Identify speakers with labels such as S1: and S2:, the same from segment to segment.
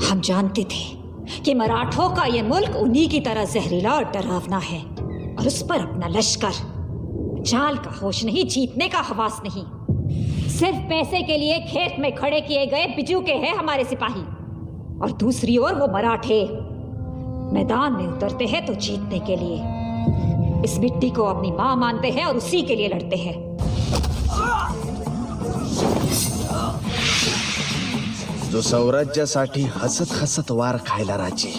S1: हम जानते थे कि मराठों का ये मुल्क उन्हीं की तरह जहरीला और डरावना है, और उस पर अपना लश्कर, चाल का होश नहीं, जीतने का हवास नहीं। सिर्फ पैसे के लिए खेत में खड़े किए गए बिजू के हैं हमारे सिपाही, और दूसरी ओर वो मराठे मैदान में उतरते हैं तो जीतने के लिए। इस मिट्टी को अपनी मां मानते हैं और उसी के लिए लड़ते हैं।
S2: जो स्वराज्यासाठी हसत हसत वार खायला राजे,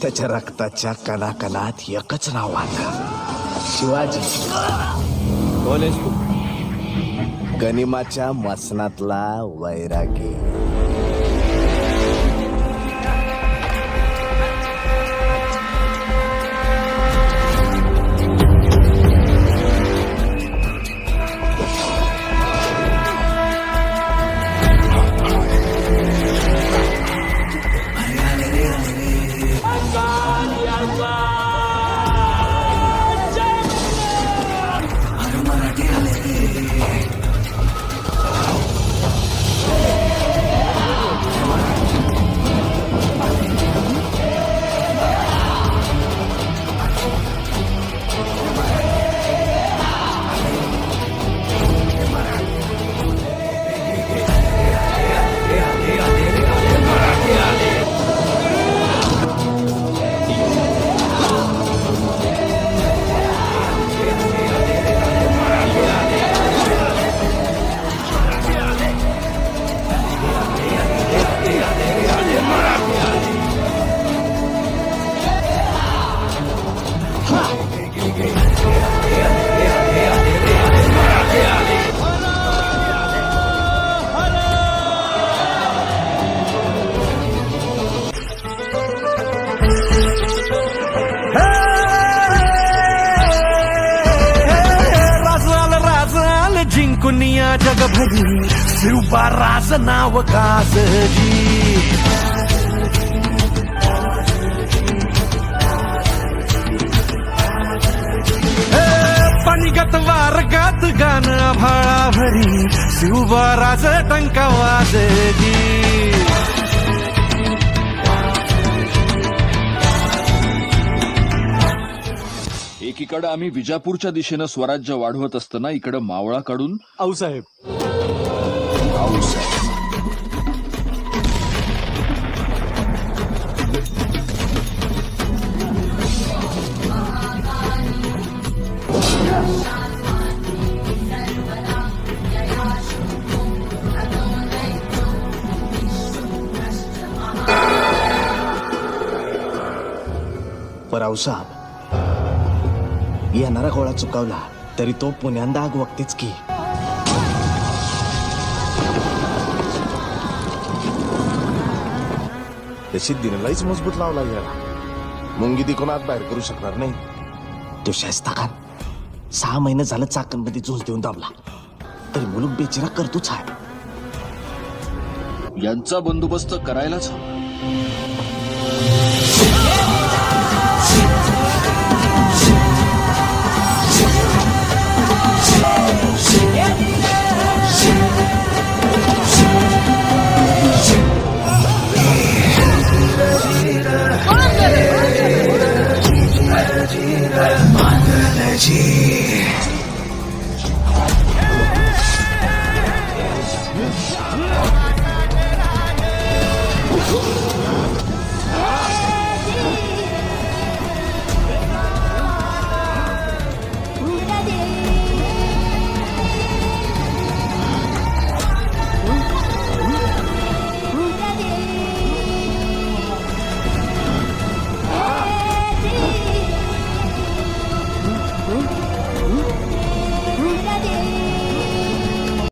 S2: त्याच्या रक्ताच्या कणाकणात एकच नाव आता, शिवाजी।
S3: कोण आहेस तू?
S2: गनिमाच्या मसनातला वैरागी।
S4: जिंकुनिया जगभरी शिवबा राज नाव गाजली। पाणीगत वारगात गाणं आभाळाभरी शिवबा राज टंका वाजली।
S5: एकीकडे आम्ही विजापूरच्या दिशेनं स्वराज्य वाढवत असताना इकडे मावळाकडून
S3: आऊसाहेब
S2: पर आऊसाहेब, येणारा गोळा चुकावला तरी तो पुण्यांदा आग वक्तीच की। सिद्धीने लईच मजबूत लावला याला, मुंगी दिकून आत बाहेर करू शकणार नाही। तो शायस्ता खान 6 महिने झालं चाकणमध्ये झुंज देऊन दाबला तरी मुलूक बेचिरा करतोच आहे।
S5: यांचा बंदोबस्त करायलाच हवा।